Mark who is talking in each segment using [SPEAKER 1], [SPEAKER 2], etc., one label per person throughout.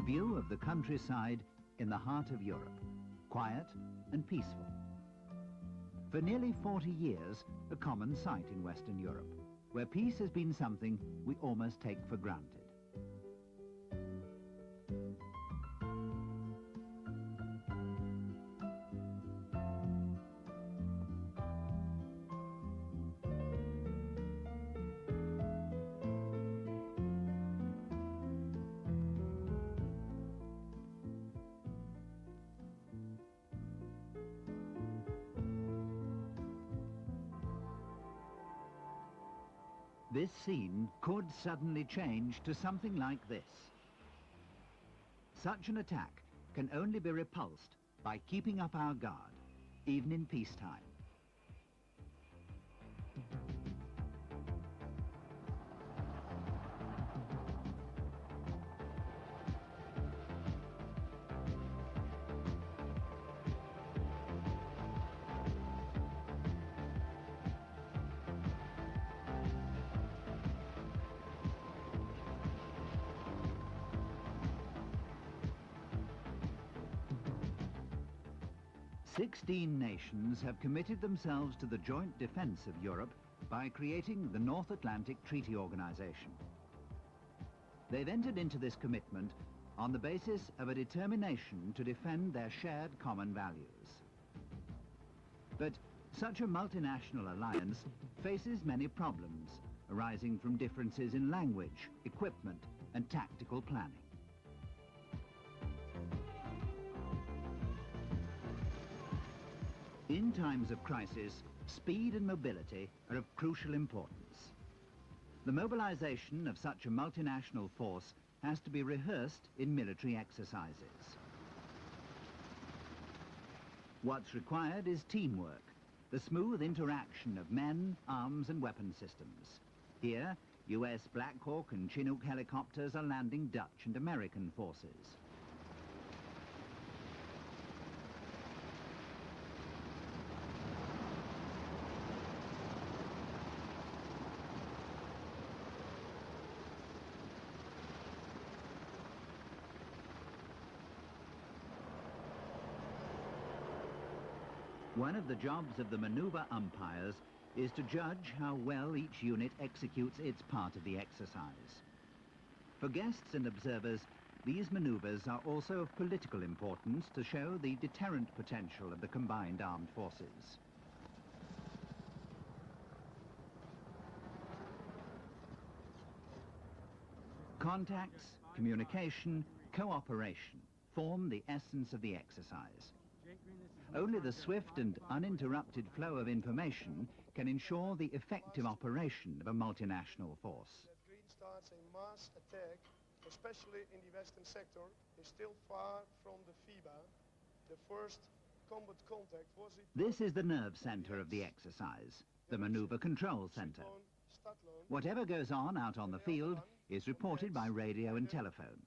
[SPEAKER 1] A view of the countryside in the heart of Europe, quiet and peaceful. For nearly 40 years, a common sight in Western Europe, where peace has been something we almost take for granted. This scene could suddenly change to something like this. Such an attack can only be repulsed by keeping up our guard, even in peacetime. Sixteen nations have committed themselves to the joint defense of Europe by creating the North Atlantic Treaty Organization. They've entered into this commitment on the basis of a determination to defend their shared common values. But such a multinational alliance faces many problems arising from differences in language, equipment, and tactical planning. In times of crisis, speed and mobility are of crucial importance. The mobilization of such a multinational force has to be rehearsed in military exercises. What's required is teamwork, the smooth interaction of men, arms and weapon systems. Here, US Black Hawk and Chinook helicopters are landing Dutch and American forces. One of the jobs of the maneuver umpires is to judge how well each unit executes its part of the exercise. For guests and observers, these maneuvers are also of political importance to show the deterrent potential of the combined armed forces. Contacts, communication, cooperation form the essence of the exercise. Only the swift and uninterrupted flow of information can ensure the effective operation of a multinational force.
[SPEAKER 2] That Green starts a mass attack, especially in the western sector, is still far from the FIBA. The first combat contact was...
[SPEAKER 1] This is the nerve center of the exercise, the maneuver control center. Whatever goes on out on the field is reported by radio and telephone.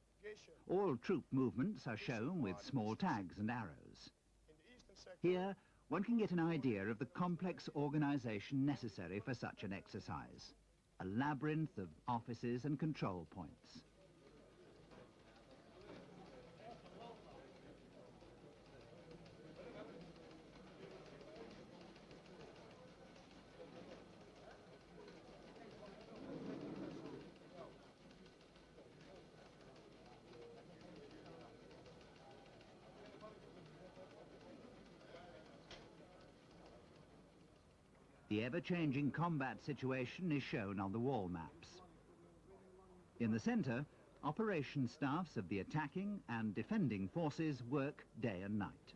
[SPEAKER 1] All troop movements are shown with small tags and arrows. Here, one can get an idea of the complex organization necessary for such an exercise. A labyrinth of offices and control points. The ever-changing combat situation is shown on the wall maps. In the center, operation staffs of the attacking and defending forces work day and night.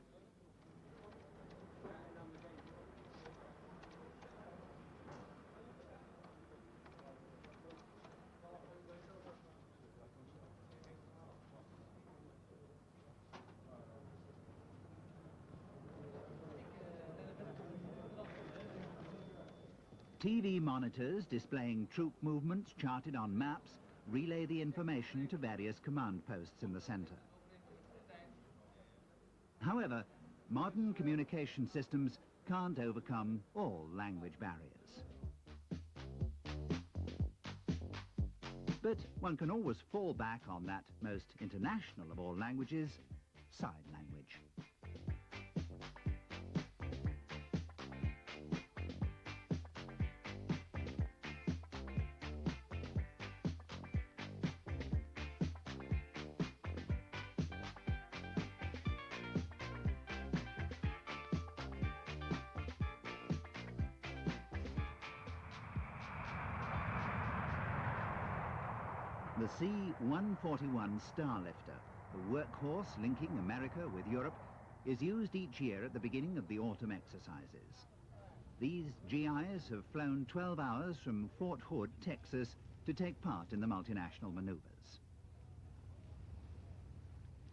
[SPEAKER 1] TV monitors displaying troop movements charted on maps relay the information to various command posts in the center. However, modern communication systems can't overcome all language barriers. But one can always fall back on that most international of all languages, sign language. The C-141 Starlifter, the workhorse linking America with Europe, is used each year at the beginning of the autumn exercises. These GIs have flown 12 hours from Fort Hood, Texas, to take part in the multinational maneuvers.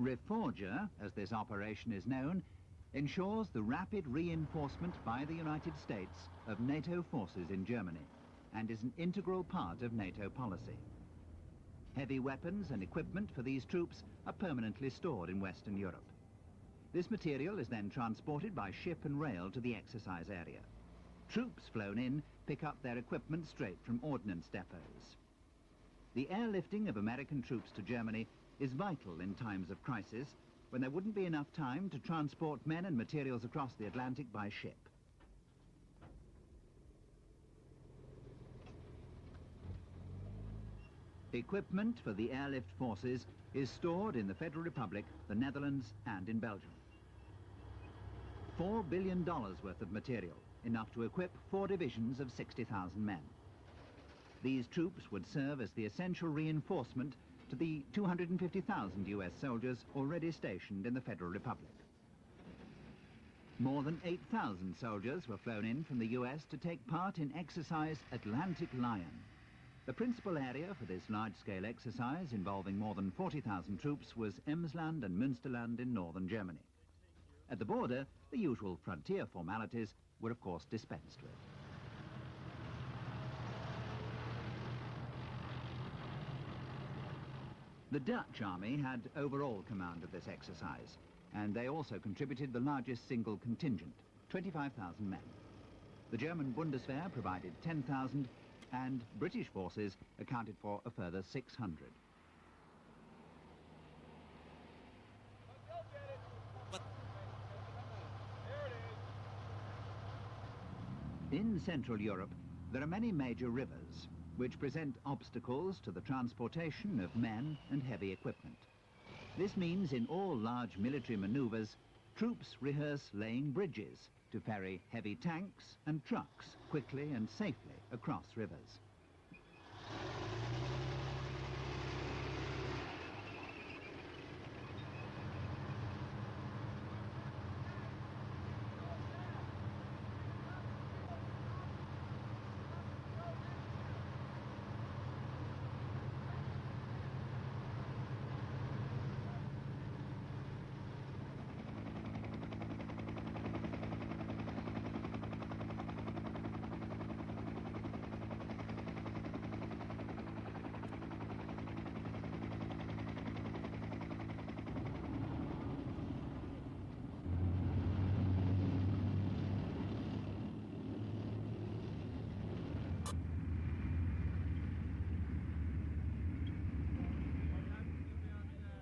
[SPEAKER 1] Reforger, as this operation is known, ensures the rapid reinforcement by the United States of NATO forces in Germany and is an integral part of NATO policy. Heavy weapons and equipment for these troops are permanently stored in Western Europe. This material is then transported by ship and rail to the exercise area. Troops flown in pick up their equipment straight from ordnance depots. The airlifting of American troops to Germany is vital in times of crisis when there wouldn't be enough time to transport men and materials across the Atlantic by ship. Equipment for the airlift forces is stored in the Federal Republic, the Netherlands, and in Belgium. $4 billion worth of material, enough to equip 4 divisions of 60,000 men. These troops would serve as the essential reinforcement to the 250,000 US soldiers already stationed in the Federal Republic. More than 8,000 soldiers were flown in from the US to take part in exercise Atlantic Lion. The principal area for this large-scale exercise, involving more than 40,000 troops, was Emsland and Münsterland in northern Germany. At the border, the usual frontier formalities were of course dispensed with. The Dutch army had overall command of this exercise, and they also contributed the largest single contingent, 25,000 men. The German Bundeswehr provided 10,000, and British forces accounted for a further 600. In Central Europe, there are many major rivers, which present obstacles to the transportation of men and heavy equipment. This means in all large military maneuvers, troops rehearse laying bridges to ferry heavy tanks and trucks quickly and safely across rivers.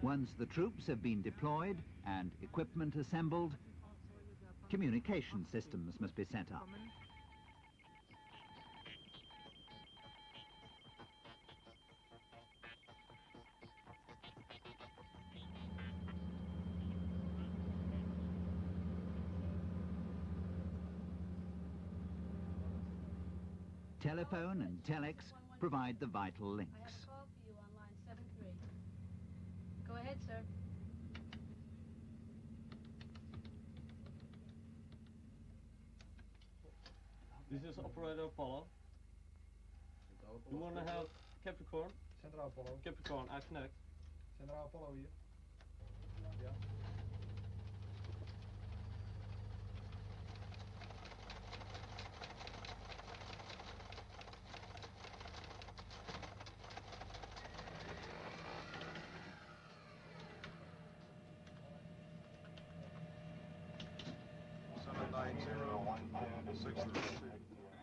[SPEAKER 1] Once the troops have been deployed and equipment assembled, communication systems must be set up. Telephone and telex provide the vital links.
[SPEAKER 3] I have a call for you on line 73. Go ahead, sir.
[SPEAKER 4] This is operator Apollo. You want to have Capricorn?
[SPEAKER 5] Centraal Apollo.
[SPEAKER 4] Capricorn, uitknekt.
[SPEAKER 5] Centraal Apollo hier. Ja.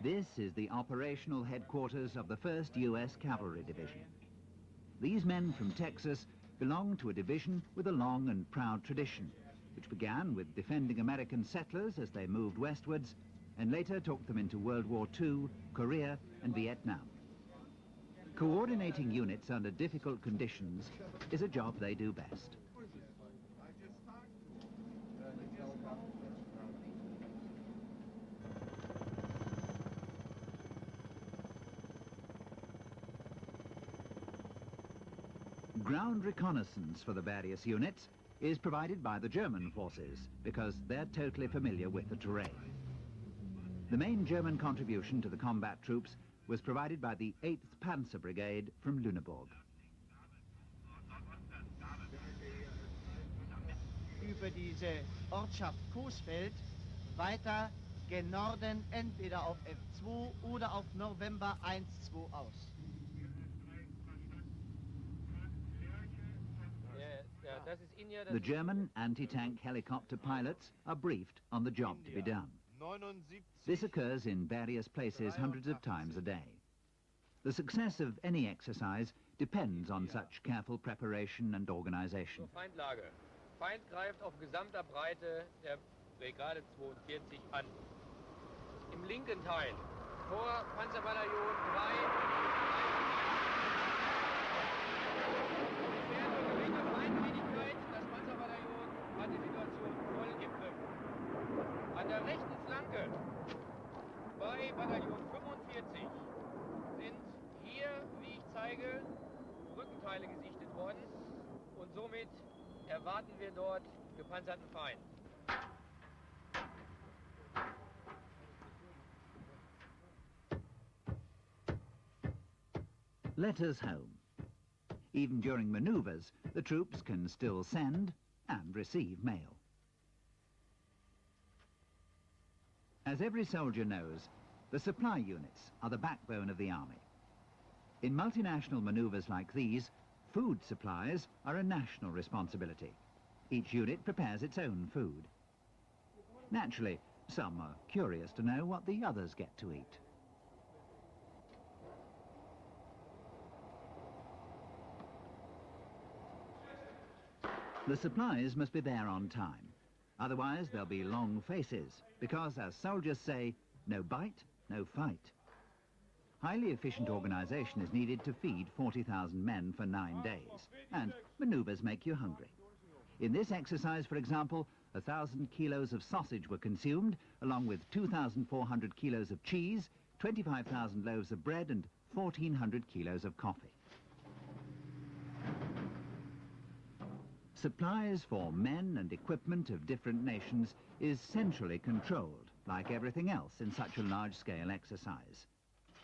[SPEAKER 1] This is the operational headquarters of the 1st US Cavalry Division. These men from Texas belong to a division with a long and proud tradition, which began with defending American settlers as they moved westwards and later took them into World War II, Korea and Vietnam. Coordinating units under difficult conditions is a job they do best. Ground reconnaissance for the various units is provided by the German forces because they're totally familiar with the terrain. The main German contribution to the combat troops was provided by the 8th Panzer Brigade from Lüneburg.
[SPEAKER 6] Über diese Ortschaft Coesfeld weiter gen Norden entweder auf F2 oder auf November 1-2 aus.
[SPEAKER 1] The German anti-tank helicopter pilots are briefed on the job to be done. This occurs in various places hundreds of times a day. The success of any exercise depends on such careful preparation and organization.
[SPEAKER 7] Feindlage. Feind greift auf gesamter Breite der Brigade 42 an. Im linken Teil, vor Panzerbataillon 3, geringe Feindseligkeit, das Panzerbataillon hat die Situation voll im Griff. An der rechten Flanke, bei Bataillon 45, sind hier, wie ich zeige, Rückenteile gesichtet worden und somit erwarten wir dort gepanzerten Feind.
[SPEAKER 1] Letters home. Even during maneuvers, the troops can still send and receive mail. As every soldier knows, the supply units are the backbone of the army. In multinational maneuvers like these, food supplies are a national responsibility. Each unit prepares its own food. Naturally, some are curious to know what the others get to eat. The supplies must be there on time. Otherwise, there'll be long faces, because, as soldiers say, no bite, no fight. Highly efficient organization is needed to feed 40,000 men for 9 days, and maneuvers make you hungry. In this exercise, for example, 1,000 kilos of sausage were consumed, along with 2,400 kilos of cheese, 25,000 loaves of bread, and 1,400 kilos of coffee. Supplies for men and equipment of different nations is centrally controlled, like everything else in such a large-scale exercise.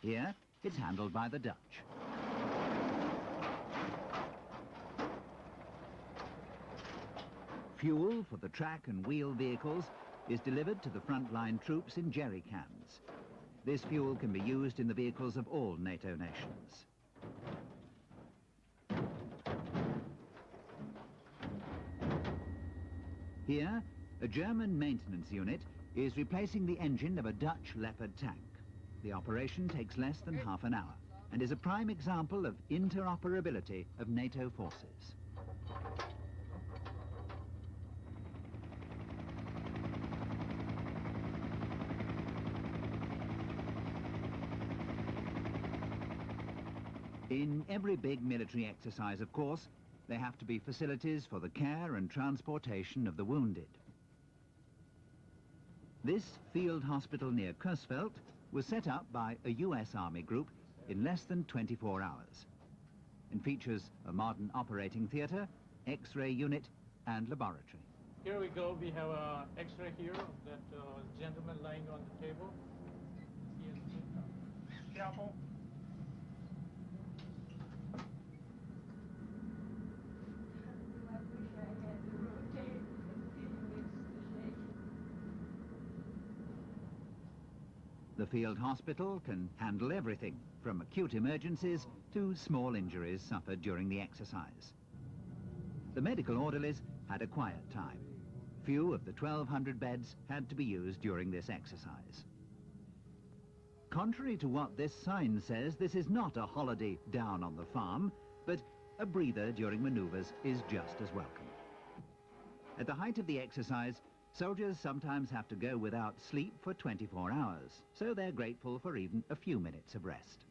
[SPEAKER 1] Here, it's handled by the Dutch. Fuel for the track and wheel vehicles is delivered to the frontline troops in jerry cans. This fuel can be used in the vehicles of all NATO nations. Here, a German maintenance unit is replacing the engine of a Dutch Leopard tank. The operation takes less than half an hour and is a prime example of interoperability of NATO forces. In every big military exercise, of course, there have to be facilities for the care and transportation of the wounded. This field hospital near Coesfeld was set up by a US Army group in less than 24 hours and features a modern operating theatre, X-ray unit and laboratory.
[SPEAKER 4] Here we go, we have an X-ray here of that gentleman lying on the table.
[SPEAKER 5] Careful.
[SPEAKER 1] The field hospital can handle everything, from acute emergencies to small injuries suffered during the exercise. The medical orderlies had a quiet time. Few of the 1,200 beds had to be used during this exercise. Contrary to what this sign says, this is not a holiday down on the farm, but a breather during maneuvers is just as welcome. At the height of the exercise, soldiers sometimes have to go without sleep for 24 hours, so they're grateful for even a few minutes of rest.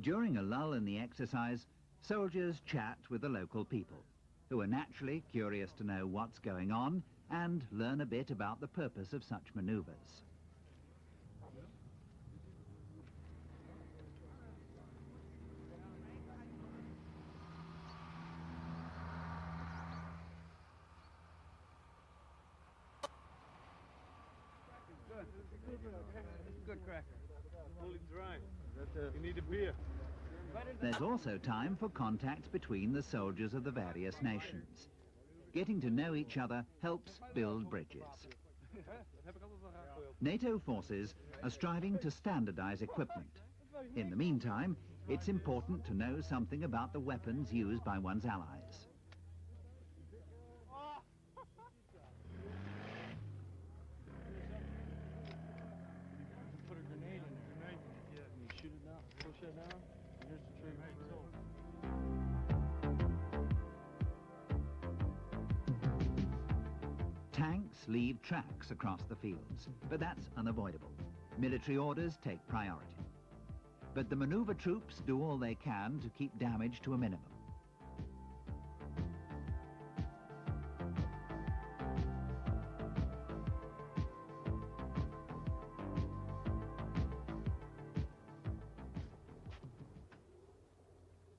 [SPEAKER 1] During a lull in the exercise, soldiers chat with the local people, who are naturally curious to know what's going on and learn a bit about the purpose of such maneuvers.
[SPEAKER 4] Good cracker. Fully dry. You need a beer.
[SPEAKER 1] There's also time for contact between the soldiers of the various nations. Getting to know each other helps build bridges. NATO forces are striving to standardize equipment. In the meantime, it's important to know something about the weapons used by one's allies.
[SPEAKER 4] Put a grenade in there. Yeah. And you shoot it down. Push it down. And here's the trigger.
[SPEAKER 1] Tanks leave tracks across the fields, but that's unavoidable. Military orders take priority. But the maneuver troops do all they can to keep damage to a minimum.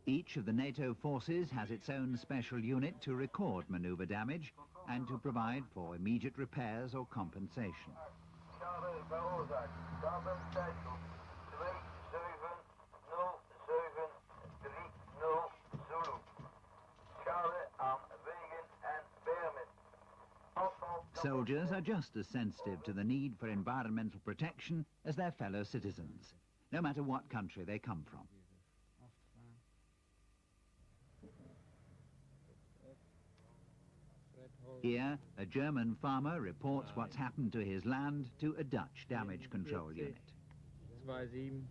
[SPEAKER 1] Each of the NATO forces has its own special unit to record maneuver damage and to provide for immediate repairs or compensation. Soldiers are just as sensitive to the need for environmental protection as their fellow citizens, no matter what country they come from. Here, a German farmer reports what's happened to his land to a Dutch damage control unit.
[SPEAKER 4] 2-7.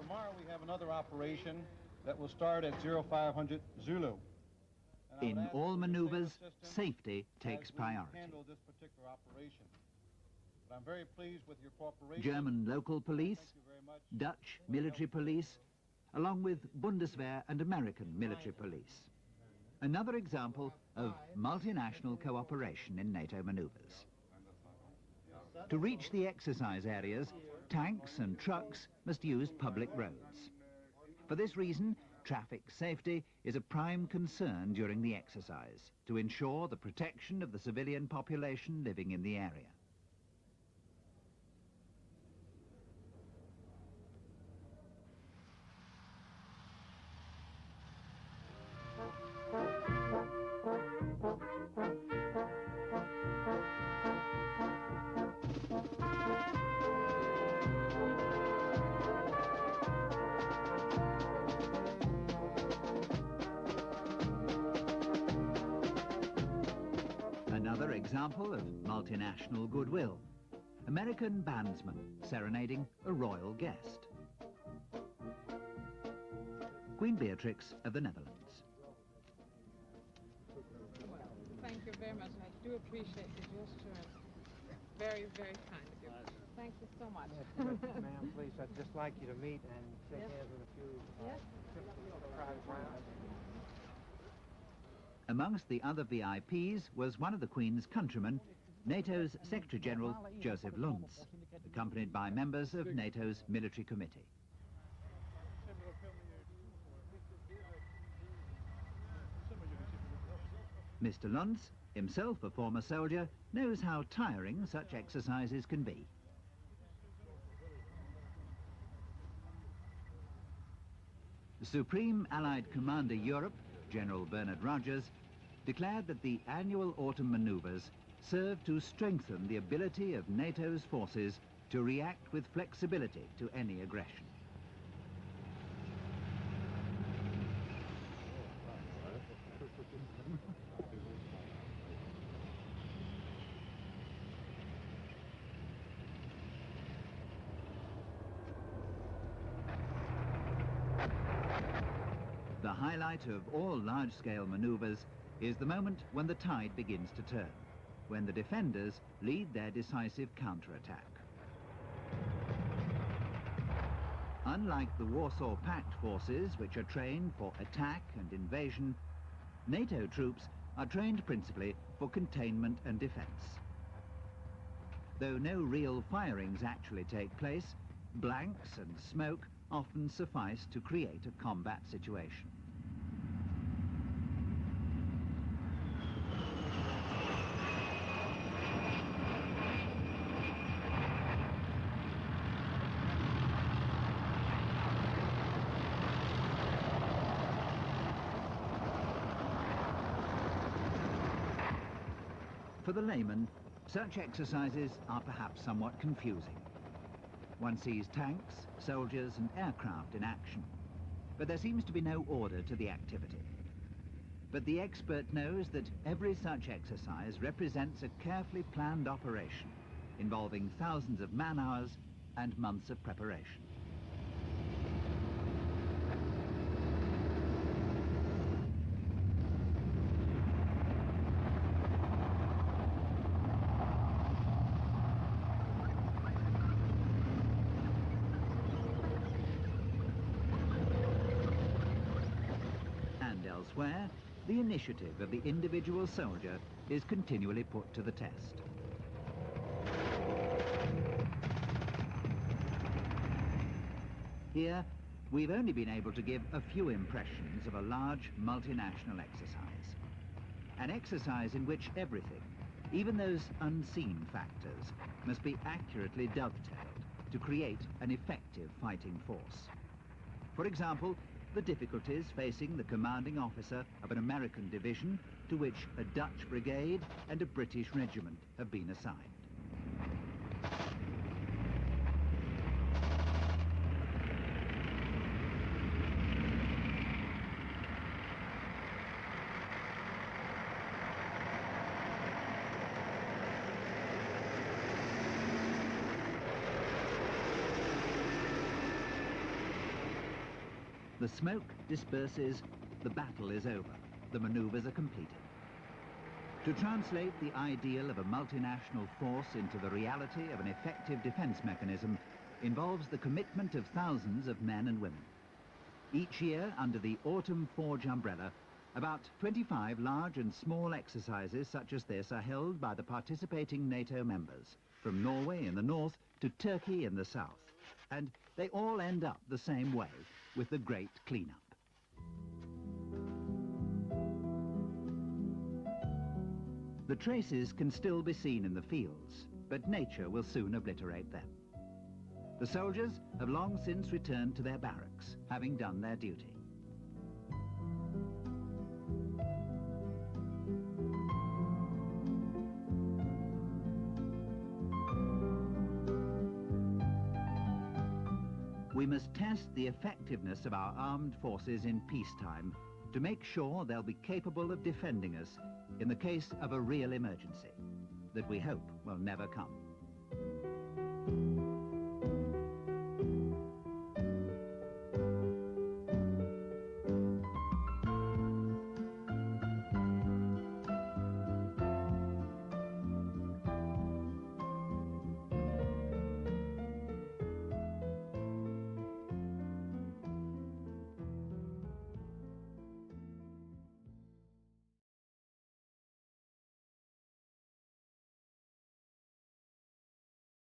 [SPEAKER 5] Tomorrow we have another operation that will start at 0500 Zulu.
[SPEAKER 1] In all maneuvers, safety takes priority.
[SPEAKER 5] Handle this particular operation. But I'm very pleased with your cooperation.
[SPEAKER 1] German local police,
[SPEAKER 5] Thank you very much.
[SPEAKER 1] Dutch military police, along with Bundeswehr and American military police. Another example of multinational cooperation in NATO maneuvers. To reach the exercise areas, tanks and trucks must use public roads. For this reason, traffic safety is a prime concern during the exercise to ensure the protection of the civilian population living in the area. Another example of multinational goodwill. American bandsmen serenading a royal guest. Queen Beatrix of the Netherlands.
[SPEAKER 8] Thank you very much. I do appreciate the gesture. Very, very kind of you. Thank you so much.
[SPEAKER 9] Ma'am, please, I'd just like you to meet and shake hands with a few private rounds.
[SPEAKER 1] Amongst the other VIPs was one of the Queen's countrymen NATO's Secretary-General Joseph Luns, accompanied by members of NATO's military committee. Mr. Luns, himself a former soldier, knows how tiring such exercises can be. The Supreme Allied Commander Europe, General Bernard Rogers, declared that the annual autumn manoeuvres serve to strengthen the ability of NATO's forces to react with flexibility to any aggression. The highlight of all large-scale manoeuvres is the moment when the tide begins to turn, when the defenders lead their decisive counterattack. Unlike the Warsaw Pact forces, which are trained for attack and invasion, NATO troops are trained principally for containment and defense. Though no real firings actually take place, blanks and smoke often suffice to create a combat situation. For the layman, such exercises are perhaps somewhat confusing. One sees tanks, soldiers and aircraft in action, but there seems to be no order to the activity. But the expert knows that every such exercise represents a carefully planned operation involving thousands of man-hours and months of preparation. Elsewhere, the initiative of the individual soldier is continually put to the test. Here, we've only been able to give a few impressions of a large multinational exercise. An exercise in which everything, even those unseen factors, must be accurately dovetailed to create an effective fighting force. For example, the difficulties facing the commanding officer of an American division to which a Dutch brigade and a British regiment have been assigned. The smoke disperses, the battle is over, the maneuvers are completed. To translate the ideal of a multinational force into the reality of an effective defense mechanism involves the commitment of thousands of men and women. Each year, under the Autumn Forge umbrella, about 25 large and small exercises such as this are held by the participating NATO members, from Norway in the north to Turkey in the south. And they all end up the same way, with the great cleanup. The traces can still be seen in the fields, but nature will soon obliterate them. The soldiers have long since returned to their barracks, having done their duty. We must test the effectiveness of our armed forces in peacetime to make sure they'll be capable of defending us in the case of a real emergency that we hope will never come.